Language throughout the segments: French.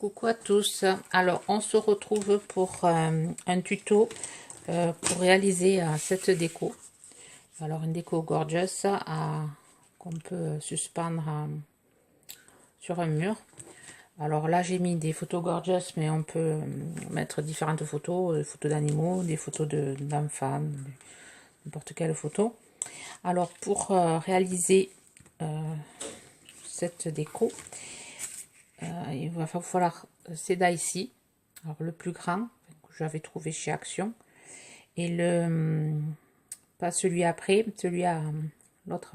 Coucou à tous, alors on se retrouve pour un tuto pour réaliser cette déco. Alors une déco gorgeous qu'on peut suspendre sur un mur. Alors là j'ai mis des photos gorgeous, mais on peut mettre différentes photos, des photos d'animaux, des photos d'enfants, n'importe quelle photo. Alors pour réaliser cette déco, il va falloir ces das ici, alors le plus grand que j'avais trouvé chez Action, et le pas celui après, celui à l'autre.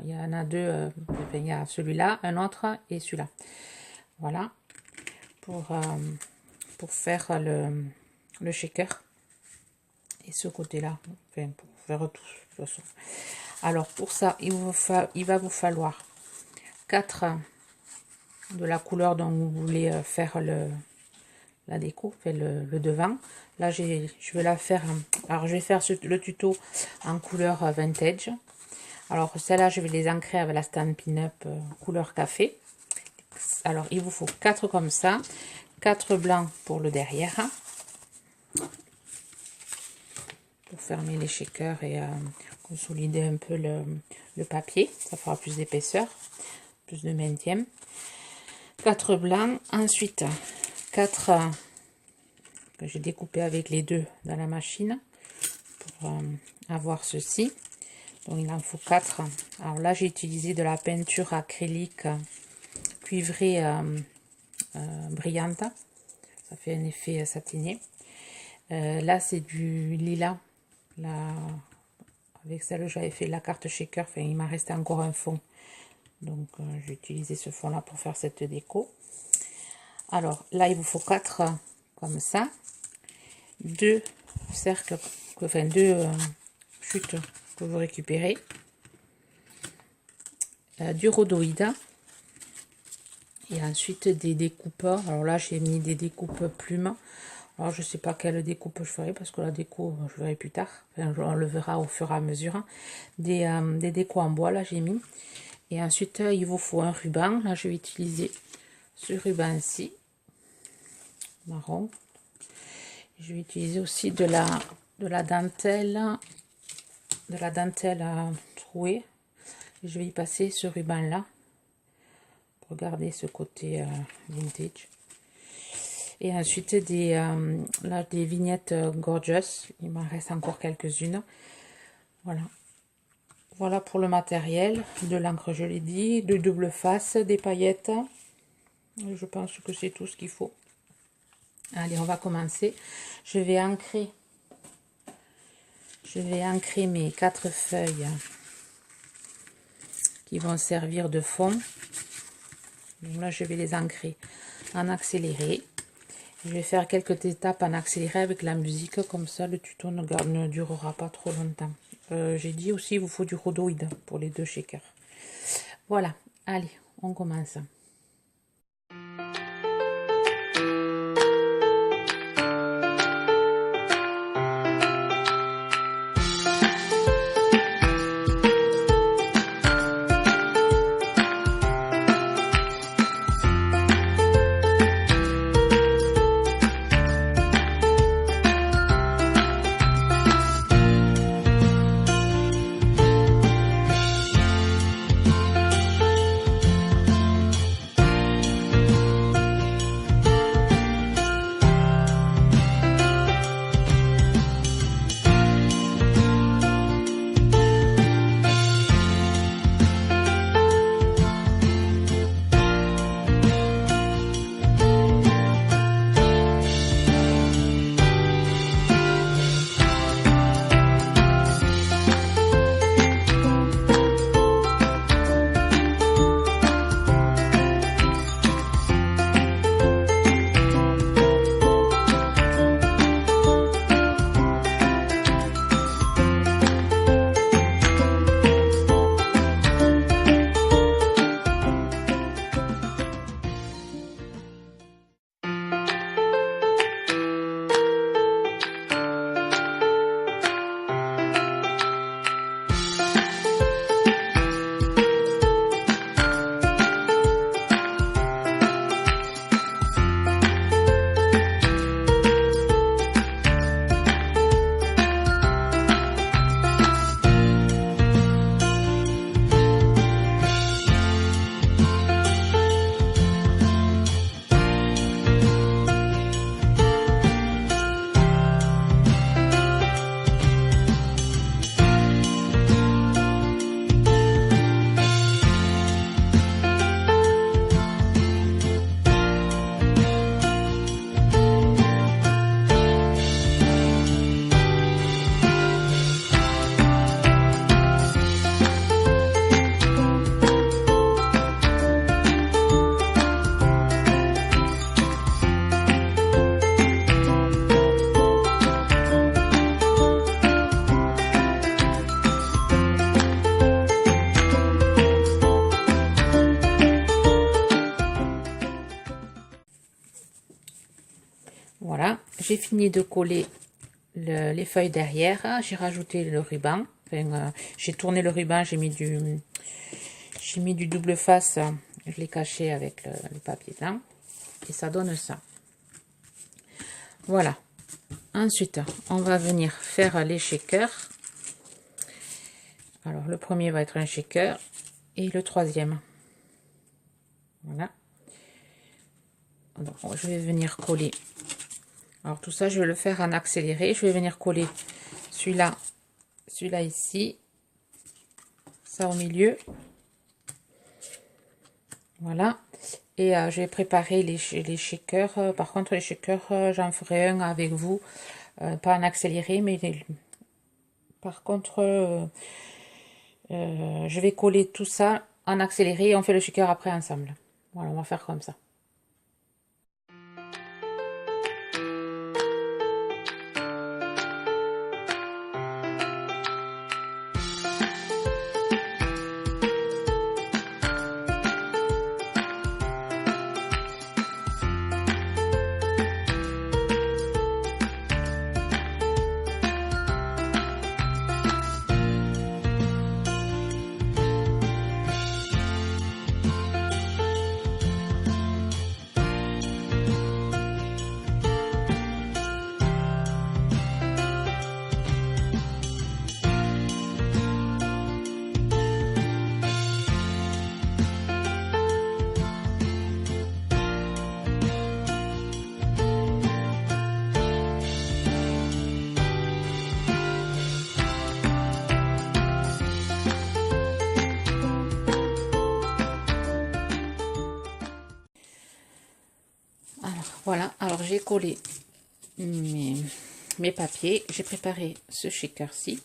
Il y en a deux, il y a celui-là, un autre et celui-là. Voilà pour faire le shaker et ce côté-là, enfin pour faire tout de toute façon. Alors pour ça, il va vous falloir 4 de la couleur dont vous voulez faire la déco, fait le devant. Là je vais la faire, alors je vais faire le tuto en couleur vintage. Alors celle-là je vais les ancrer avec la Stampin' Up couleur café. Alors il vous faut 4 comme ça, 4 blancs pour le derrière, pour fermer les shakers et consolider un peu le papier, ça fera plus d'épaisseur, plus de maintien. 4 blancs, ensuite 4 que j'ai découpé avec les deux dans la machine pour avoir ceci. Donc il en faut 4. Alors là j'ai utilisé de la peinture acrylique cuivrée brillante, ça fait un effet satiné. Là c'est du lilas, là avec celle j'avais fait la carte shaker, enfin il m'a resté encore un fond. Donc j'ai utilisé ce fond là pour faire cette déco. Alors là il vous faut 4 comme ça, 2 cercles, enfin 2 chutes que vous récupérez, du rhodoïde et ensuite des découpeurs. Alors là j'ai mis des découpes plumes. Alors je sais pas quelle découpe je ferai parce que la déco je verrai plus tard, enfin, on le verra au fur et à mesure. Des décos en bois là j'ai mis. Et ensuite, il vous faut un ruban. Là, je vais utiliser ce ruban-ci, marron. Je vais utiliser aussi de la dentelle trouée. Et je vais y passer ce ruban-là. Regardez ce côté vintage. Et ensuite, des vignettes gorgeous. Il m'en reste encore quelques-unes. Voilà. Voilà pour le matériel, de l'encre je l'ai dit, de double face, des paillettes. Je pense que c'est tout ce qu'il faut. Allez, on va commencer. Je vais ancrer mes 4 feuilles qui vont servir de fond. Donc là, je vais les ancrer en accéléré. Je vais faire quelques étapes en accéléré avec la musique, comme ça le tuto ne durera pas trop longtemps. J'ai dit aussi il vous faut du rhodoïde pour les 2 shakers. Voilà, allez, on commence. Voilà, j'ai fini de coller les feuilles derrière. J'ai rajouté le ruban. Enfin, j'ai tourné le ruban, j'ai mis du double face. Je l'ai caché avec le papier blanc. Et ça donne ça. Voilà. Ensuite, on va venir faire les shakers. Alors, le premier va être un shaker. Et le troisième. Voilà. Donc, je vais venir coller. Alors, tout ça, je vais le faire en accéléré. Je vais venir coller celui-là ici. Ça au milieu. Voilà. Et je vais préparer les shakers. Par contre, les shakers, j'en ferai un avec vous. Pas en accéléré, mais par contre, je vais coller tout ça en accéléré et on fait le shaker après ensemble. Voilà, on va faire comme ça. Voilà, alors j'ai collé mes papiers, j'ai préparé ce shaker-ci,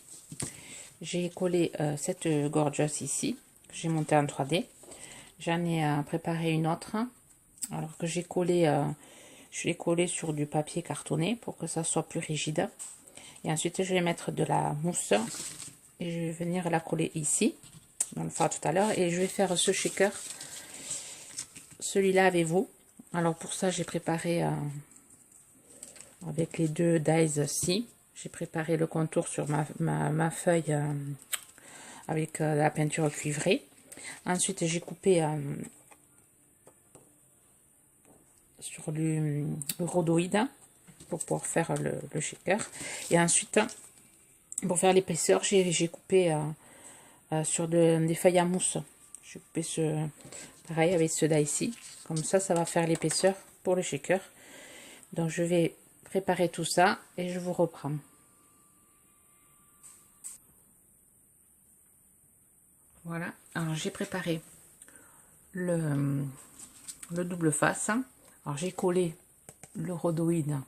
j'ai collé cette gorgeous ici, que j'ai montée en 3D, j'en ai préparé une autre, alors que j'ai collé, je l'ai collé sur du papier cartonné pour que ça soit plus rigide, et ensuite je vais mettre de la mousse, et je vais venir la coller ici, on le fera tout à l'heure, et je vais faire ce shaker, celui-là avec vous. Alors pour ça j'ai préparé avec les deux dies-ci, j'ai préparé le contour sur ma feuille avec la peinture cuivrée. Ensuite, j'ai coupé sur le rhodoïde pour pouvoir faire le shaker. Et ensuite, pour faire l'épaisseur, j'ai coupé sur des feuilles à mousse. J'ai coupé pareil avec ceux-là ici. Comme ça va faire l'épaisseur pour le shaker. Donc, je vais préparer tout ça et je vous reprends. Voilà, alors j'ai préparé le double face. Alors j'ai collé le rhodoïde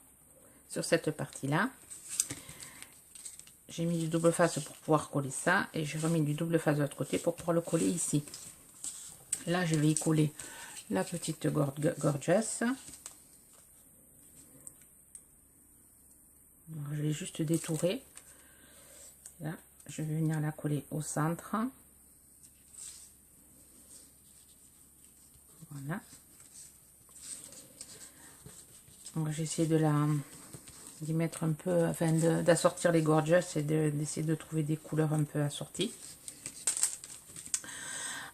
sur cette partie là. J'ai mis du double face pour pouvoir coller ça et j'ai remis du double face de l'autre côté pour pouvoir le coller ici. Là je vais y coller la petite gorgeous. Alors, je vais juste détourer. Là je vais venir la coller au centre. Voilà. Donc j'ai essayé d'y mettre un peu, enfin d'assortir les gorgeous et d'essayer de trouver des couleurs un peu assorties.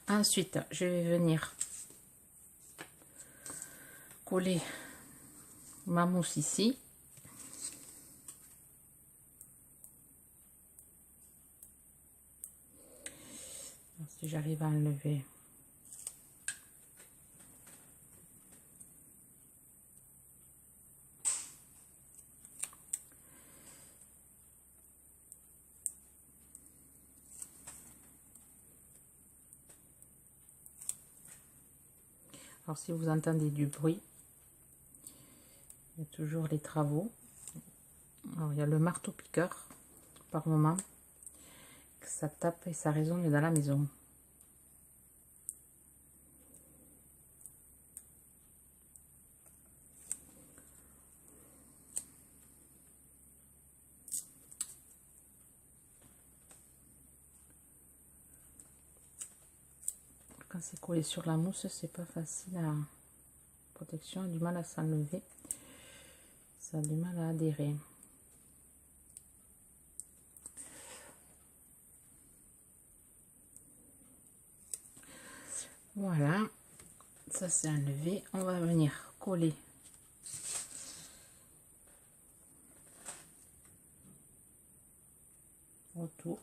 Ensuite, je vais venir coller ma mousse ici. Si j'arrive à enlever. Alors si vous entendez du bruit, il y a toujours les travaux. Alors il y a le marteau piqueur par moment, que ça tape et ça résonne dans la maison. Quand c'est collé sur la mousse, c'est pas facile à protection, a du mal à s'enlever. ça a du mal à adhérer. Voilà, ça c'est enlevé. On va venir coller autour.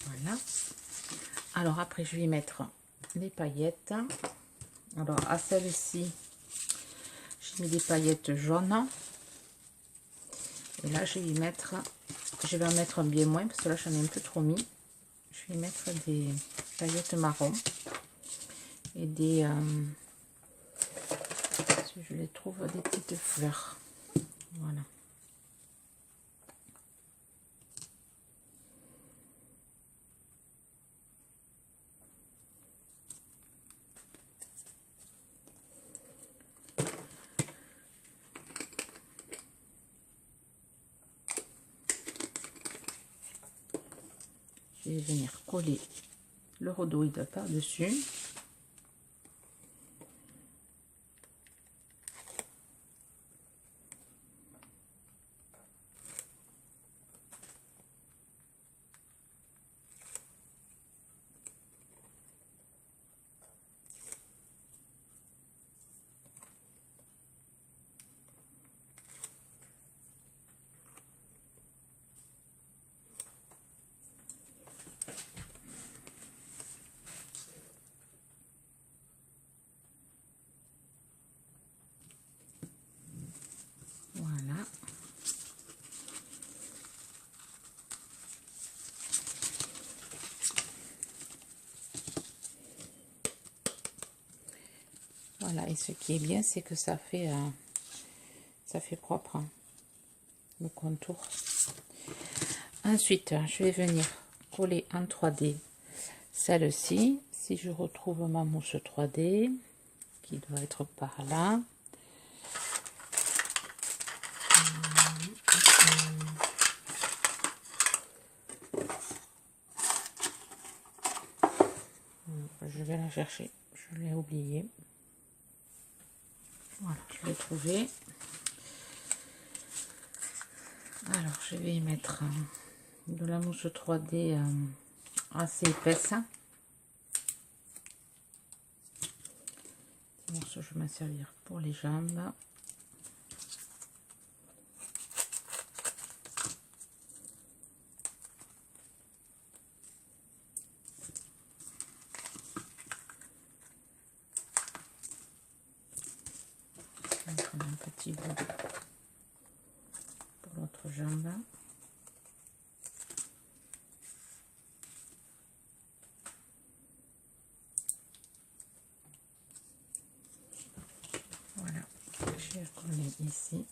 Voilà. Alors après je vais mettre les paillettes. Alors à celle-ci j'ai mis des paillettes jaunes et là je vais mettre, je vais en mettre bien moins parce que là j'en ai un peu trop mis. Je vais mettre des paillettes marron et des si je les trouve, des petites fleurs. Voilà. Je vais venir coller le rhodoïde par-dessus. Voilà. Voilà, et ce qui est bien, c'est que ça fait propre, hein, le contour. Ensuite, je vais venir coller en 3D celle-ci. Si je retrouve ma mousse 3D, qui doit être par là. Je vais la chercher, je l'ai oublié. Voilà, je l'ai trouvé. Alors, je vais y mettre de la mousse 3D assez épaisse. Morceau, je vais m'en servir pour les jambes. Un petit bout pour l'autre jambe. Voilà, je vais coller ici.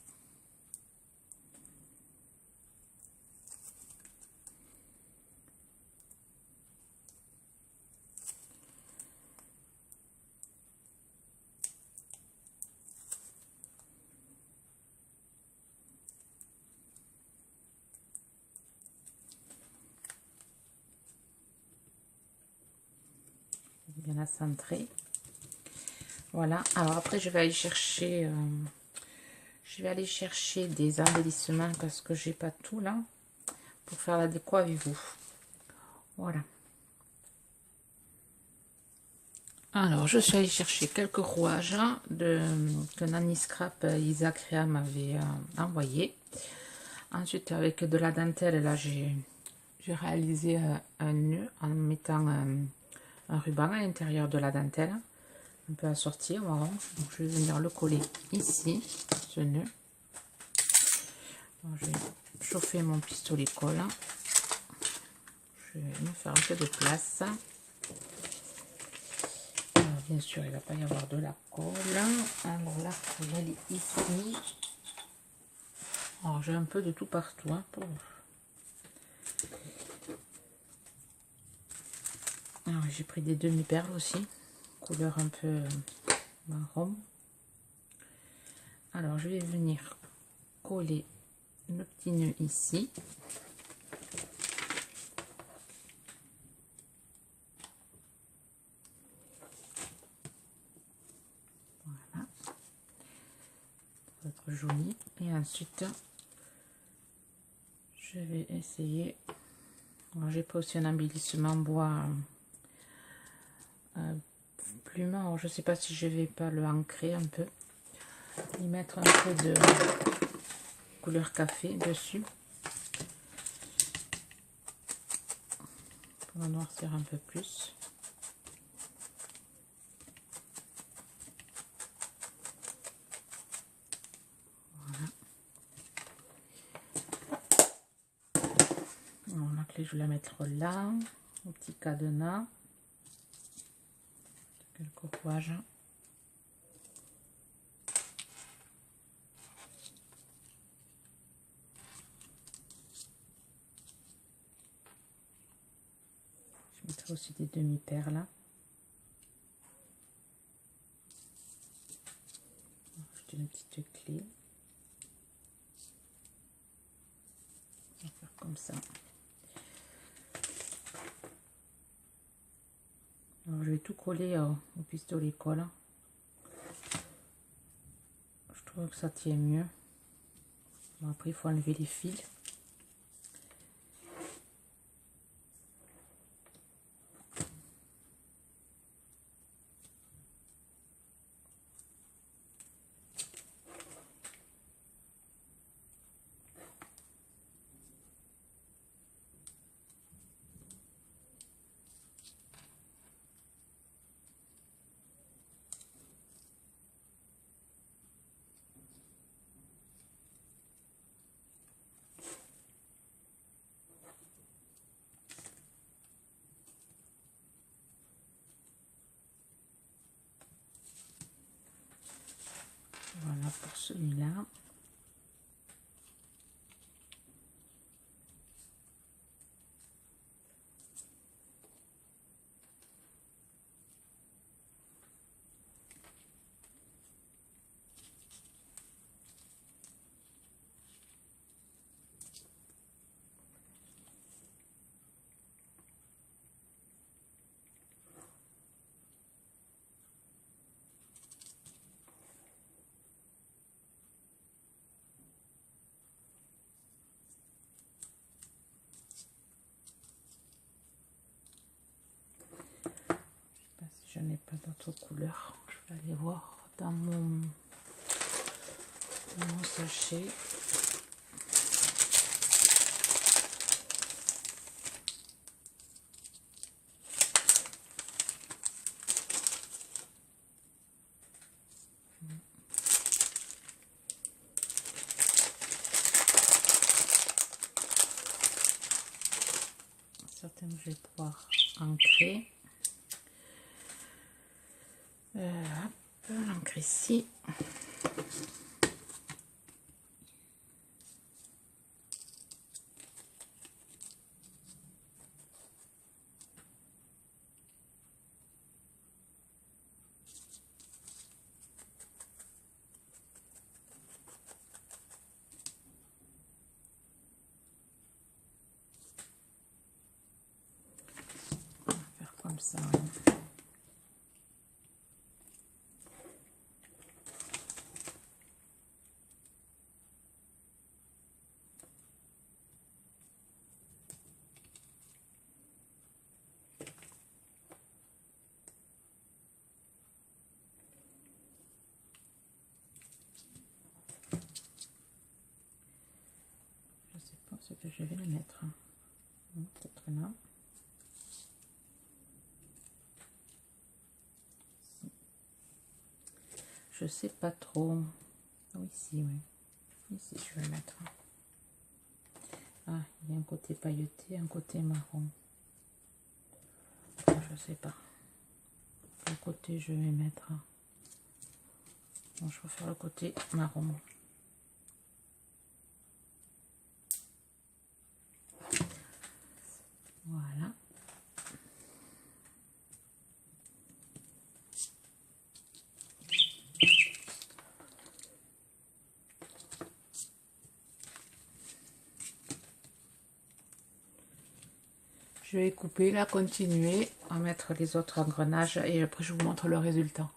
Bien la centrer. Voilà, alors après je vais aller chercher des embellissements parce que j'ai pas tout là pour faire la déco avec vous. Voilà. Alors je suis allée chercher quelques rouages que Nanny Scrap Isa Créa m'avait envoyé. Ensuite avec de la dentelle, là j'ai réalisé un nœud en mettant un ruban à l'intérieur de la dentelle, un peu assorti au marron. Donc je vais venir le coller ici, ce nœud. Donc, je vais chauffer mon pistolet collant. Je vais me faire un peu de place. Alors, bien sûr, il ne va pas y avoir de la colle. Alors la colle, elle est ici. Alors j'ai un peu de tout partout, hein, pour... Alors j'ai pris des demi-perles aussi, couleur un peu marron. Alors je vais venir coller le petit nœud ici. joli. Et ensuite, je vais essayer. J'ai pas aussi un embellissement bois plume. Alors, je sais pas si je vais pas le ancrer un peu, y mettre un peu de couleur café dessus pour en noircir un peu plus. La clé, je vais la mettre là, au petit cadenas, quelques rouages. Je mettrai aussi des demi-perles. J'ai une petite clé. On va faire comme ça. Alors, je vais tout coller au pistolet colle. Je trouve que ça tient mieux. Bon, après, il faut enlever les fils. Voilà pour celui-là. Je n'ai pas d'autre couleur. Je vais aller voir dans mon sachet. Certaines je vais pouvoir ancrer. Hop, l'encre ici. On va faire comme ça. Je sais pas ce que je vais le mettre. Peut-être là. Je sais pas trop. Oh, ici, oui. Ici, je vais le mettre. Ah, il y a un côté pailleté, un côté marron. Je sais pas. Quel côté je vais mettre. Bon, je vais faire le côté marron. Voilà. Je vais couper là, continuer à mettre les autres engrenages et après je vous montre le résultat.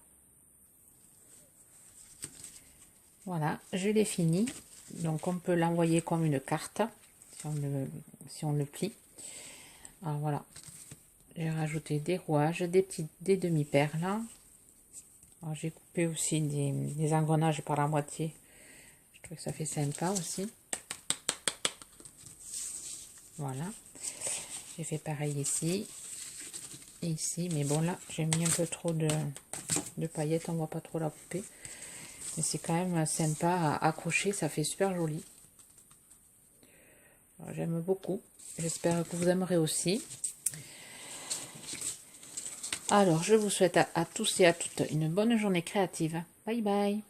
Voilà, je l'ai fini. Donc on peut l'envoyer comme une carte si on le plie. Alors voilà, j'ai rajouté des rouages, des demi-perles. Alors j'ai coupé aussi des engrenages par la moitié. Je trouve que ça fait sympa aussi. Voilà, j'ai fait pareil ici et ici, mais bon là j'ai mis un peu trop de paillettes, on voit pas trop la poupée. Mais c'est quand même sympa à accrocher, ça fait super joli. J'aime beaucoup. J'espère que vous aimerez aussi. Alors, je vous souhaite à tous et à toutes une bonne journée créative. Bye bye.